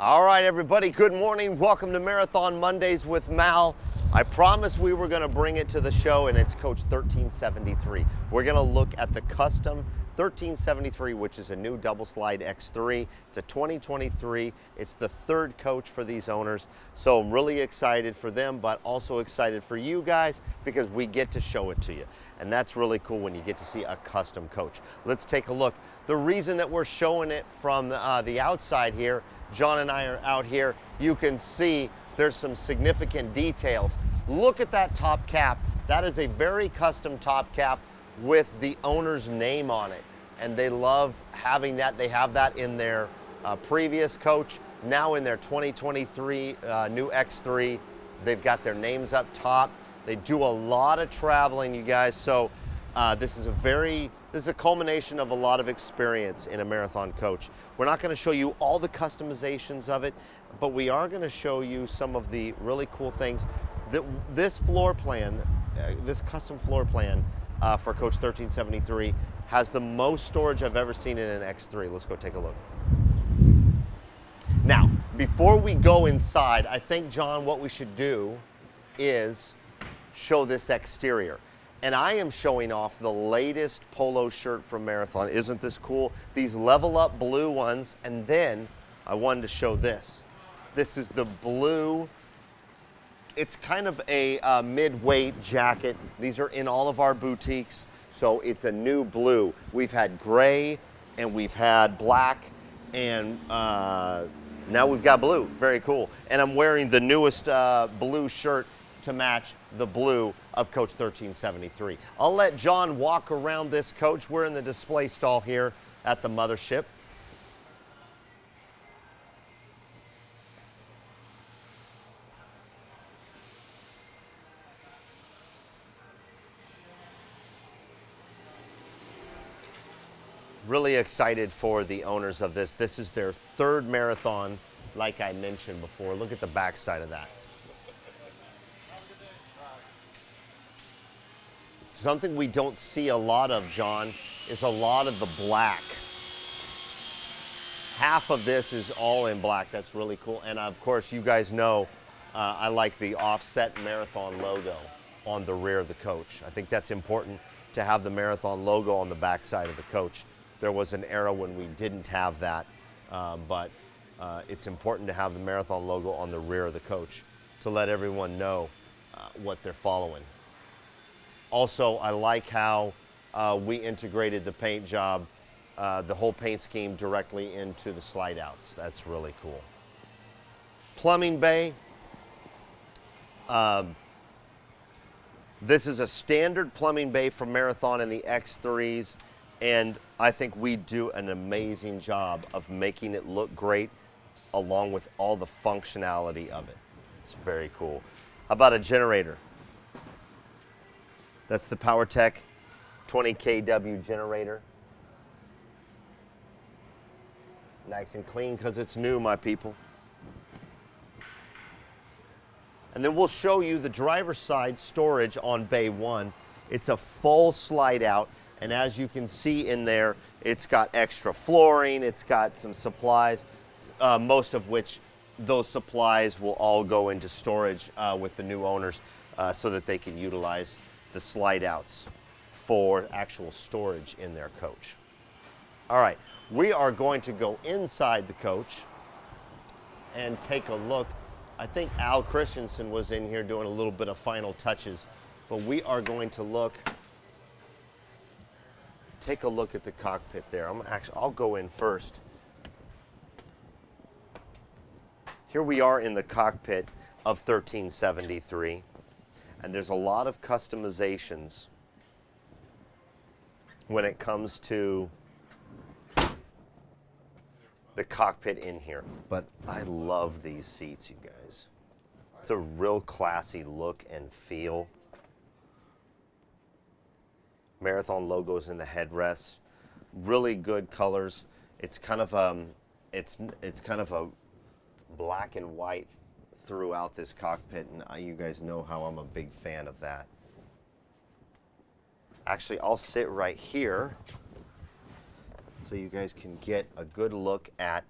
All right, everybody, good morning. Welcome to Marathon Mondays with Mal. I promised we were gonna bring it to the show, and it's Coach 1373. We're gonna look at the custom 1373, which is a new double slide X3. It's a 2023. It's the third coach for these owners. So I'm really excited for them, but also excited for you guys because we get to show it to you. And that's really cool when you get to see a custom coach. Let's take a look. The reason that we're showing it from the outside here, John and I are out here, you can see there's some significant details. Look at that top cap. That is a very custom top cap with the owner's name on it. And they love having that. They have that in their previous coach. Now in their 2023 new X3, they've got their names up top. They do a lot of traveling, you guys. So this is a culmination of a lot of experience in a marathon coach. We're not gonna show you all the customizations of it, but we are gonna show you some of the really cool things. This floor plan, this custom floor plan for Coach 1373 has the most storage I've ever seen in an X3. Let's go take a look. Now, before we go inside, I think, John, what we should do is show this exterior. And I am showing off the latest polo shirt from Marathon. Isn't this cool? These level up blue ones. And then I wanted to show this. This is the blue. It's kind of a mid-weight jacket. These are in all of our boutiques. So it's a new blue. We've had gray and we've had black, and now we've got blue. Very cool. And I'm wearing the newest blue shirt to match the blue of Coach 1373. I'll let John walk around this coach. We're in the display stall here at the mothership. Really excited for the owners of this. This is their third marathon, like I mentioned before. Look at the backside of that. Something we don't see a lot of, John, is a lot of the black. Half of this is all in black. That's really cool. And of course, you guys know I like the offset Marathon logo on the rear of the coach. I think that's important to have the Marathon logo on the backside of the coach. There was an era when we didn't have that, but it's important to have the Marathon logo on the rear of the coach to let everyone know what they're following. Also, I like how we integrated the paint job, the whole paint scheme directly into the slide outs. That's really cool. Plumbing bay. This is a standard plumbing bay from Marathon in the X3s, and I think we do an amazing job of making it look great along with all the functionality of it. It's very cool. How about a generator? That's the PowerTech 20 kW generator. Nice and clean because it's new, my people. And then we'll show you the driver's side storage on Bay 1. It's a full slide out, and as you can see in there, it's got extra flooring, it's got some supplies, most of which those supplies will all go into storage with the new owners so that they can utilize the slide outs for actual storage in their coach. All right, we are going to go inside the coach and take a look. I think Al Christensen was in here doing a little bit of final touches, but we are going to take a look at the cockpit there. I'll go in first. Here we are in the cockpit of 1373. And there's a lot of customizations when it comes to the cockpit in here. But I love these seats, you guys. It's a real classy look and feel. Marathon logos in the headrests. Really good colors. It's kind of it's kind of a black and white throughout this cockpit, and you guys know how I'm a big fan of that. Actually, I'll sit right here so you guys can get a good look at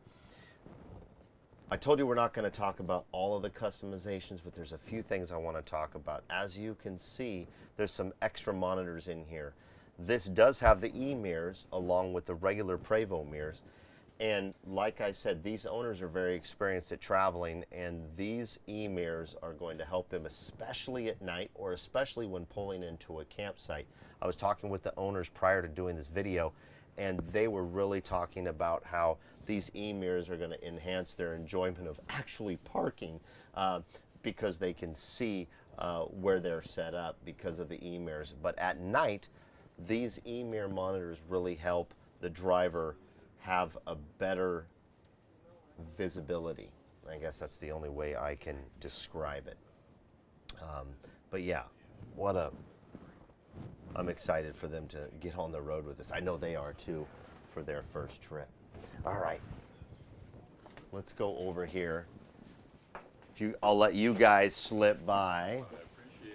I told you we're not going to talk about all of the customizations, but there's a few things I want to talk about. As you can see, there's some extra monitors in here. This does have the e-mirrors along with the regular Prevo mirrors. And like I said, these owners are very experienced at traveling, and these e-mirrors are going to help them, especially at night or especially when pulling into a campsite. I was talking with the owners prior to doing this video, and they were really talking about how these e-mirrors are going to enhance their enjoyment of actually parking because they can see where they're set up because of the e-mirrors. But at night, these e-mirror monitors really help the driver have a better visibility. I guess that's the only way I can describe it. But yeah, I'm excited for them to get on the road with this. I know they are too for their first trip. All right, let's go over here. I'll let you guys slip by.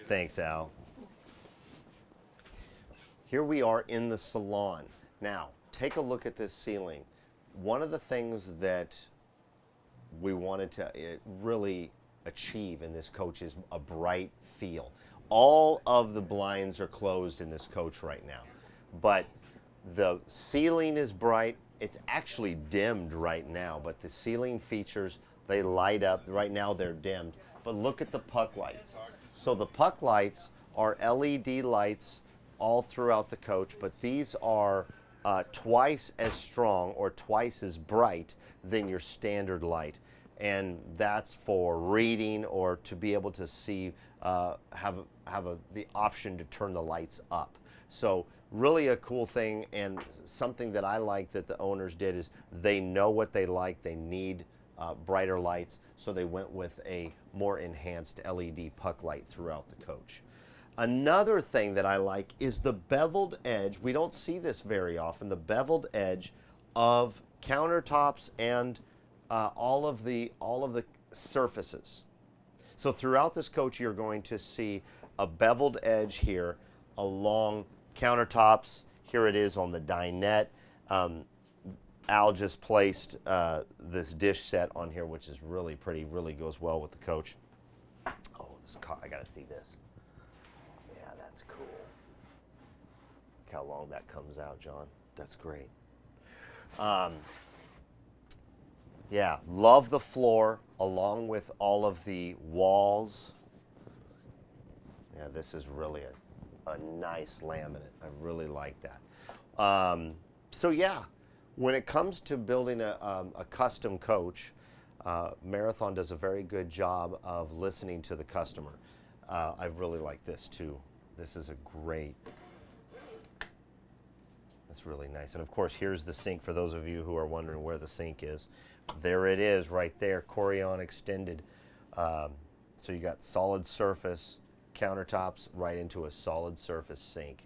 Thanks, Al. Here we are in the salon. Now, take a look at this ceiling. One of the things that we wanted to really achieve in this coach is a bright feel. All of the blinds are closed in this coach right now, but the ceiling is bright. It's actually dimmed right now, but the ceiling features, they light up. Right now they're dimmed, but look at the puck lights. So the puck lights are LED lights all throughout the coach, but these are twice as strong or twice as bright than your standard light. And that's for reading or to be able to see, the option to turn the lights up. So really a cool thing, and something that I like that the owners did is they know what they like. They need brighter lights, so they went with a more enhanced LED puck light throughout the coach. Another thing that I like is the beveled edge. We don't see this very often, the beveled edge of countertops and all of the surfaces. So throughout this coach, you're going to see a beveled edge here along countertops. Here it is on the dinette. Al just placed this dish set on here, which is really pretty, really goes well with the coach. Oh, I gotta see this. Yeah, that's cool. Look how long that comes out, John. That's great. Yeah, love the floor along with all of the walls. Yeah, this is really a nice laminate. I really like that. So yeah, when it comes to building a custom coach, Marathon does a very good job of listening to the customer. I really like this too. This is that's really nice. And of course, here's the sink for those of you who are wondering where the sink is. There it is right there, Corian extended. So you got solid surface countertops right into a solid surface sink.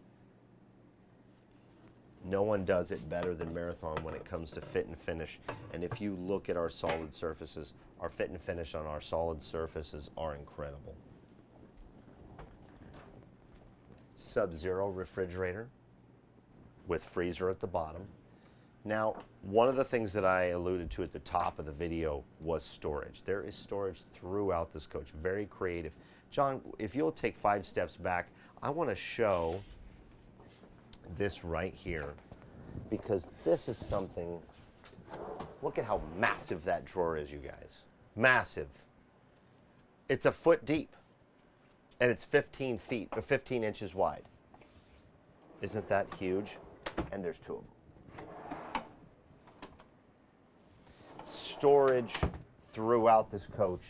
No one does it better than Marathon when it comes to fit and finish. And if you look at our solid surfaces, our fit and finish on our solid surfaces are incredible. Sub-zero refrigerator with freezer at the bottom. Now, one of the things that I alluded to at the top of the video was storage. There is storage throughout this coach, very creative. John, if you'll take 5 steps back, I want to show this right here, because this is something, look at how massive that drawer is, you guys. Massive. It's a foot deep, and it's 15 feet, or 15 inches wide. Isn't that huge? And there's 2 of them. Storage throughout this coach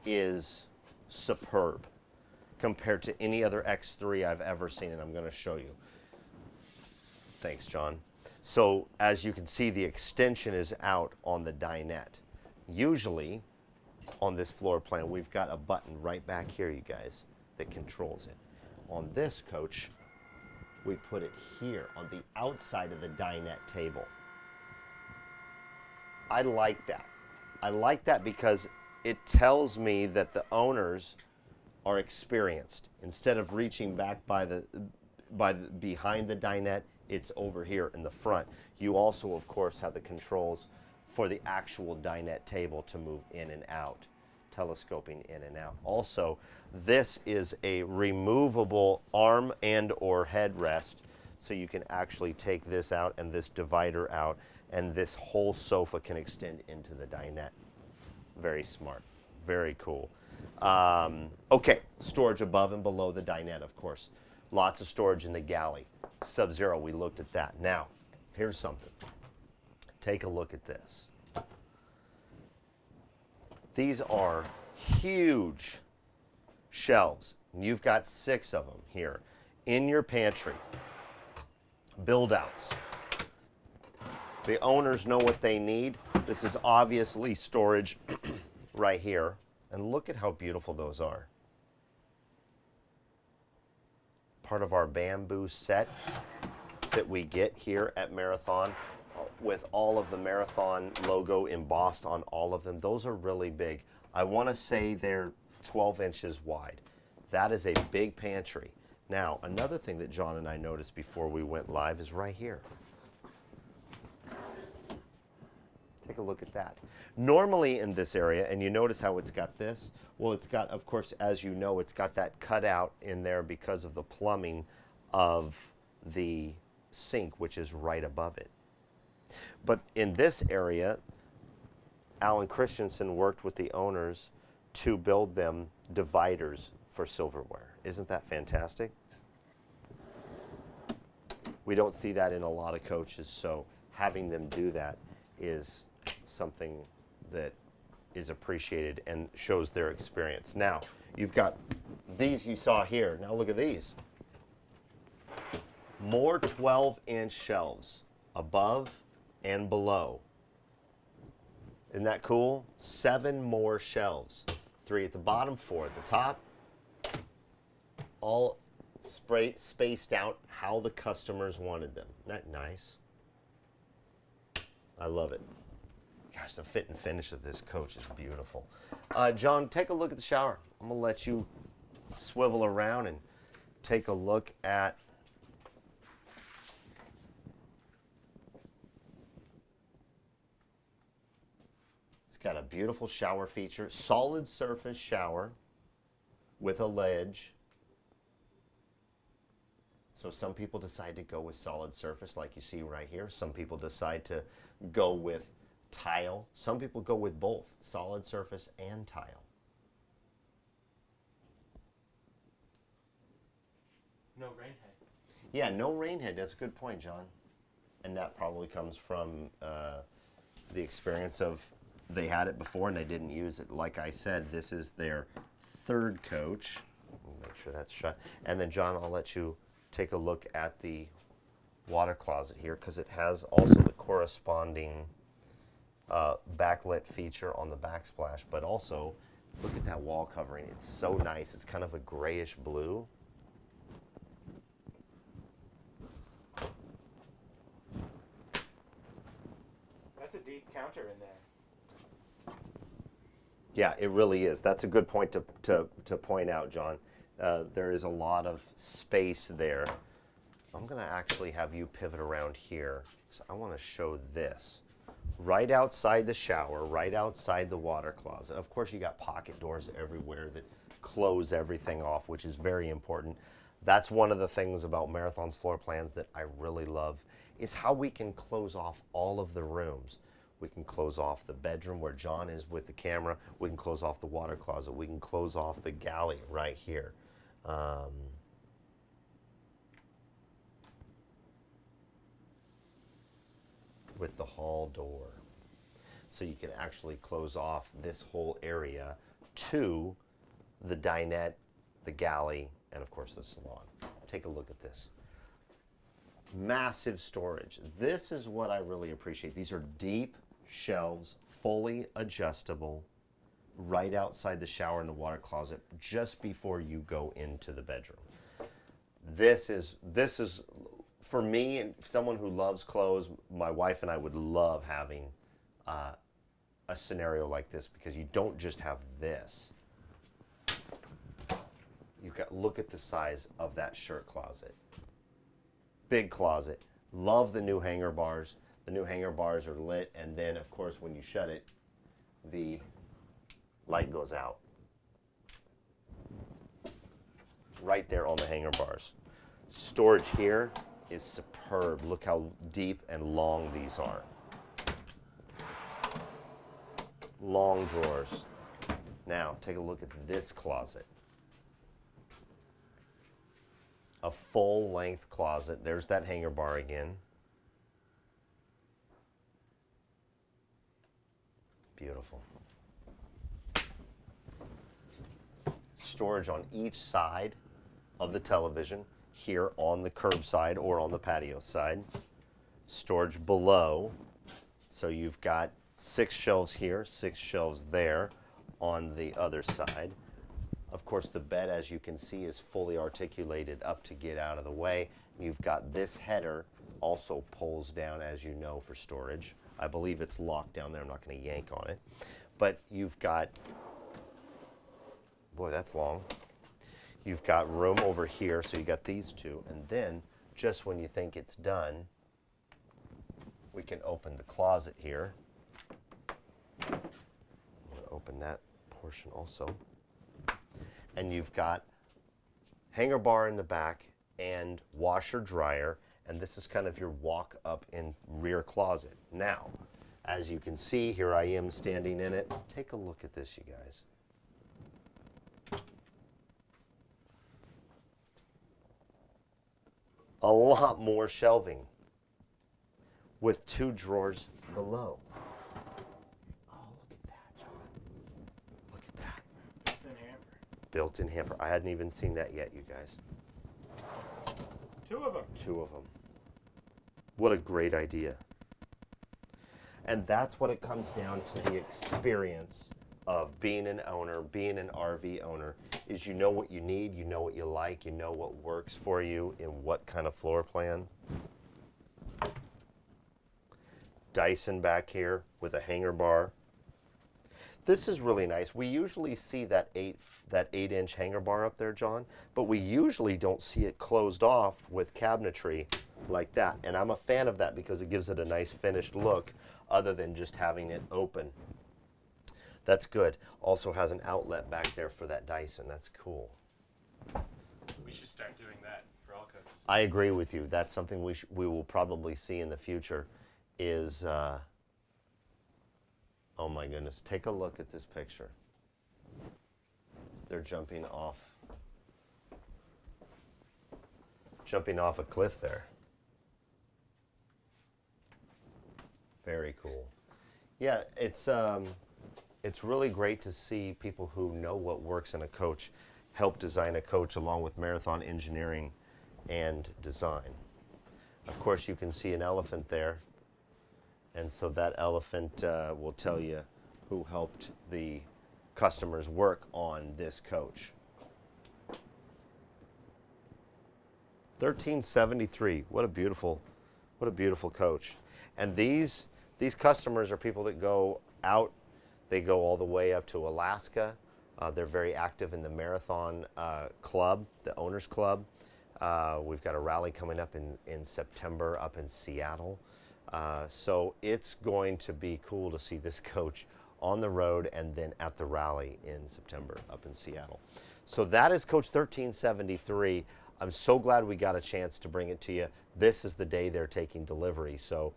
is superb compared to any other X3 I've ever seen, and I'm going to show you. Thanks, John. So as you can see, the extension is out on the dinette. Usually on this floor plan, we've got a button right back here, you guys, that controls it. On this coach, we put it here on the outside of the dinette table. I like that. I like that because it tells me that the owners are experienced. Instead of reaching back behind the dinette, it's over here in the front. You also, of course, have the controls for the actual dinette table to move in and out, telescoping in and out. Also, this is a removable arm and or headrest, so you can actually take this out and this divider out, and this whole sofa can extend into the dinette. Very smart, very cool. Okay, storage above and below the dinette, of course. Lots of storage in the galley. Sub-Zero, we looked at that. Now, here's something. Take a look at this. These are huge shelves. You've got 6 of them here in your pantry. Build outs. The owners know what they need. This is obviously storage right here. And look at how beautiful those are. Part of our bamboo set that we get here at Marathon with all of the Marathon logo embossed on all of them. Those are really big. I want to say they're 12 inches wide. That is a big pantry. Now, another thing that John and I noticed before we went live is right here. Take a look at that. Normally in this area, and you notice how it's got this? Well, it's got, of course, as you know, it's got that cutout in there because of the plumbing of the sink, which is right above it. But in this area, Alan Christensen worked with the owners to build them dividers for silverware. Isn't that fantastic? We don't see that in a lot of coaches, so having them do that is something that is appreciated and shows their experience. Now, you've got these you saw here. Now look at these. More 12-inch shelves above and below. Isn't that cool? 7 more shelves. 3 at the bottom, 4 at the top. All spaced out how the customers wanted them. Isn't that nice? I love it. Gosh, the fit and finish of this coach is beautiful. John, take a look at the shower. I'm gonna let you swivel around and take a look at it's got a beautiful shower feature, solid surface shower with a ledge. So some people decide to go with solid surface like you see right here. Some people decide to go with tile. Some people go with both, solid surface and tile. No rain head. Yeah, no rain head. That's a good point, John. And that probably comes from the experience of they had it before and they didn't use it. Like I said, this is their 3rd coach. Make sure that's shut. And then, John, I'll let you take a look at the water closet here because it has also the corresponding backlit feature on the backsplash, but also look at that wall covering. It's so nice. It's kind of a grayish blue. That's a deep counter in there. Yeah, it really is. That's a good point to point out, John. There is a lot of space there. I'm going to actually have you pivot around here. So I want to show this. Right outside the shower, right outside the water closet. Of course, you got pocket doors everywhere that close everything off, which is very important. That's one of the things about Marathon's floor plans that I really love, is how we can close off all of the rooms. We can close off the bedroom where John is with the camera. We can close off the water closet. We can close off the galley right here. With the hall door. So you can actually close off this whole area to the dinette, the galley, and of course the salon. Take a look at this. Massive storage. This is what I really appreciate. These are deep shelves, fully adjustable, right outside the shower and the water closet, just before you go into the bedroom. This is for me and someone who loves clothes. My wife and I would love having a scenario like this, because you don't just have this. You've got, look at the size of that shirt closet. Big closet. Love the new hanger bars. The new hanger bars are lit, and then of course when you shut it, the light goes out. Right there on the hanger bars. Storage here is superb. Look how deep and long these are. Long drawers. Now, take a look at this closet. A full-length closet. There's that hanger bar again. Beautiful. Storage on each side of the television, here on the curb side or on the patio side. Storage below, so you've got 6 shelves here, 6 shelves there on the other side. Of course, the bed, as you can see, is fully articulated up to get out of the way. You've got this header also pulls down, as you know, for storage. I believe it's locked down there. I'm not going to yank on it. But you've got, boy, that's long. You've got room over here, so you got these two. And then, just when you think it's done, we can open the closet here. I'm going to open that portion also. And you've got hanger bar in the back and washer dryer, and this is kind of your walk up in rear closet. Now, as you can see, here I am standing in it. Take a look at this, you guys. A lot more shelving with 2 drawers below. Oh, look at that, John. Look at that. Built-in hamper. Built-in hamper. I hadn't even seen that yet, you guys. 2 of them. 2 of them. What a great idea. And that's what it comes down to, the experience of being an owner, being an RV owner, is you know what you need, you know what you like, you know what works for you in what kind of floor plan. Dyson back here with a hanger bar. This is really nice. We usually see that 8-inch hanger bar up there, John, but we usually don't see it closed off with cabinetry like that. And I'm a fan of that because it gives it a nice finished look other than just having it open. That's good. Also has an outlet back there for that Dyson. That's cool. We should start doing that for all coaches. I agree with you. That's something we will probably see in the future is, oh my goodness, take a look at this picture. They're jumping off a cliff there. Very cool. Yeah, it's really great to see people who know what works in a coach help design a coach along with Marathon Engineering and Design. Of course, you can see an elephant there, and so that elephant will tell you who helped the customers work on this coach. 1373. What a beautiful coach. And these customers are people that go out. They go all the way up to Alaska. They're very active in the Marathon Club, the Owners Club. We've got a rally coming up in September up in Seattle. So it's going to be cool to see this coach on the road and then at the rally in September up in Seattle. So that is Coach 1373. I'm so glad we got a chance to bring it to you. This is the day they're taking delivery. So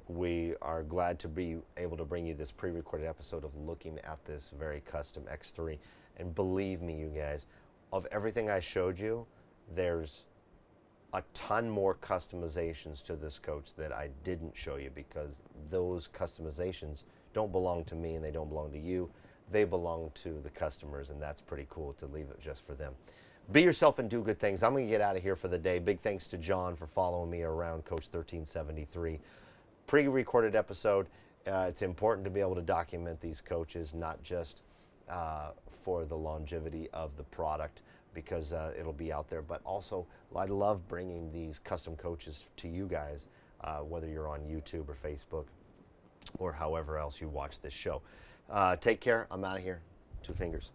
we are glad to be able to bring you this pre-recorded episode of looking at this very custom X3. And believe me, you guys, of everything I showed you, there's a ton more customizations to this coach that I didn't show you because those customizations don't belong to me and they don't belong to you. They belong to the customers, and that's pretty cool to leave it just for them. Be yourself and do good things. I'm going to get out of here for the day. Big thanks to John for following me around, Coach 1373. Pre-recorded episode. It's important to be able to document these coaches, not just for the longevity of the product, because it'll be out there, but also I love bringing these custom coaches to you guys, whether you're on YouTube or Facebook or however else you watch this show. Take care. I'm out of here. 2 fingers.